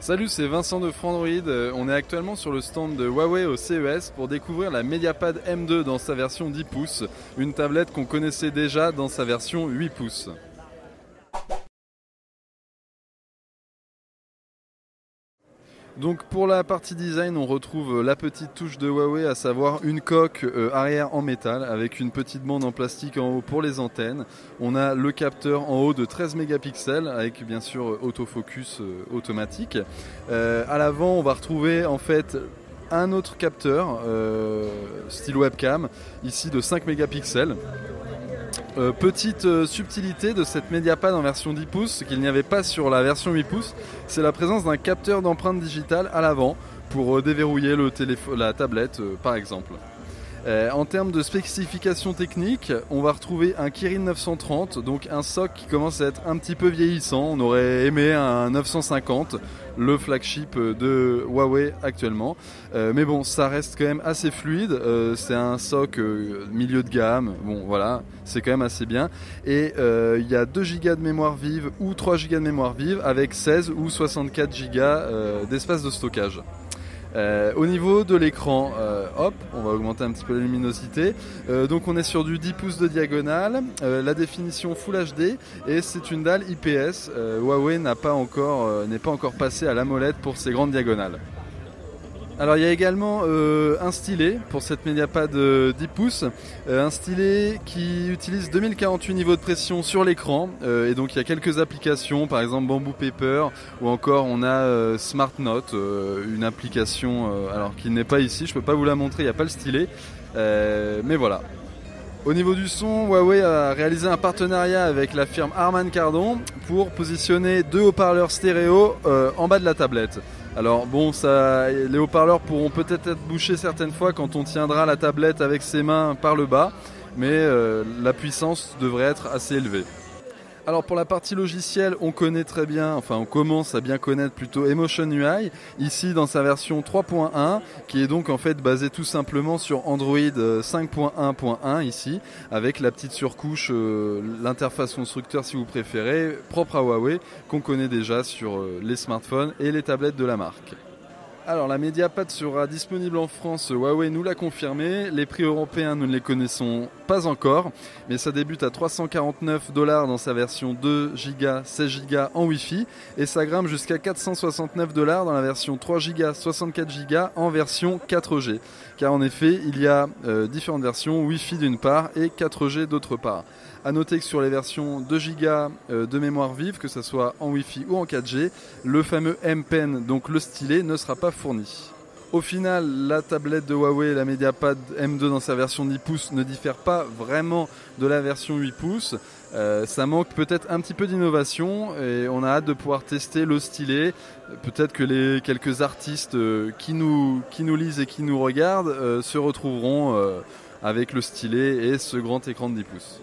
Salut, c'est Vincent de Frandroid. On est actuellement sur le stand de Huawei au CES pour découvrir la Mediapad M2 dans sa version 10 pouces, une tablette qu'on connaissait déjà dans sa version 8 pouces. Donc pour la partie design, on retrouve la petite touche de Huawei, à savoir une coque arrière en métal avec une petite bande en plastique en haut pour les antennes. On a le capteur en haut de 13 mégapixels avec bien sûr autofocus automatique. À l'avant, on va retrouver en fait un autre capteur style webcam, ici de 5 mégapixels. Petite subtilité de cette Mediapad en version 10 pouces qu'il n'y avait pas sur la version 8 pouces, c'est la présence d'un capteur d'empreinte digitale à l'avant pour déverrouiller la tablette par exemple. En termes de spécifications techniques, on va retrouver un Kirin 930, donc un SoC qui commence à être un petit peu vieillissant. On aurait aimé un 950, le flagship de Huawei actuellement. Mais bon, ça reste quand même assez fluide. C'est un SoC milieu de gamme. Bon, voilà, c'est quand même assez bien. Et il y a 2 Go de mémoire vive ou 3 Go de mémoire vive avec 16 ou 64 Go d'espace de stockage. Au niveau de l'écran, on va augmenter un petit peu la luminosité. Donc on est sur du 10 pouces de diagonale, la définition Full HD et c'est une dalle IPS. Huawei n'est pas encore passé à l'AMOLED pour ses grandes diagonales. Alors il y a également un stylet pour cette Mediapad 10 pouces, un stylet qui utilise 2048 niveaux de pression sur l'écran et donc il y a quelques applications, par exemple Bamboo Paper ou encore on a Smart Note, une application alors qui n'est pas ici, je peux pas vous la montrer, il n'y a pas le stylet, mais voilà. Au niveau du son, Huawei a réalisé un partenariat avec la firme Harman Kardon pour positionner 2 haut-parleurs stéréo en bas de la tablette. Alors bon, les haut-parleurs pourront peut-être être bouchés certaines fois quand on tiendra la tablette avec ses mains par le bas, mais la puissance devrait être assez élevée. Alors pour la partie logicielle, on commence à bien connaître plutôt Emotion UI, ici dans sa version 3.1, qui est donc en fait basée tout simplement sur Android 5.1.1 ici, avec la petite surcouche, l'interface constructeur si vous préférez, propre à Huawei, qu'on connaît déjà sur les smartphones et les tablettes de la marque. Alors la Mediapad sera disponible en France, Huawei nous l'a confirmé, les prix européens nous ne les connaissons pas encore, mais ça débute à $349 dans sa version 2 Go, 16 Go en Wi-Fi et ça grimpe jusqu'à $469 dans la version 3 Go, 64 Go en version 4G. Car en effet, il y a différentes versions Wi-Fi d'une part et 4G d'autre part. A noter que sur les versions 2 Go de mémoire vive, que ce soit en Wi-Fi ou en 4G, le fameux M Pen, donc le stylet, ne sera pas fourni. Au final, la tablette de Huawei, la Mediapad M2 dans sa version 10 pouces ne diffère pas vraiment de la version 8 pouces. Ça manque peut-être un petit peu d'innovation et on a hâte de pouvoir tester le stylet. Peut-être que les quelques artistes qui nous lisent et qui nous regardent se retrouveront avec le stylet et ce grand écran de 10 pouces.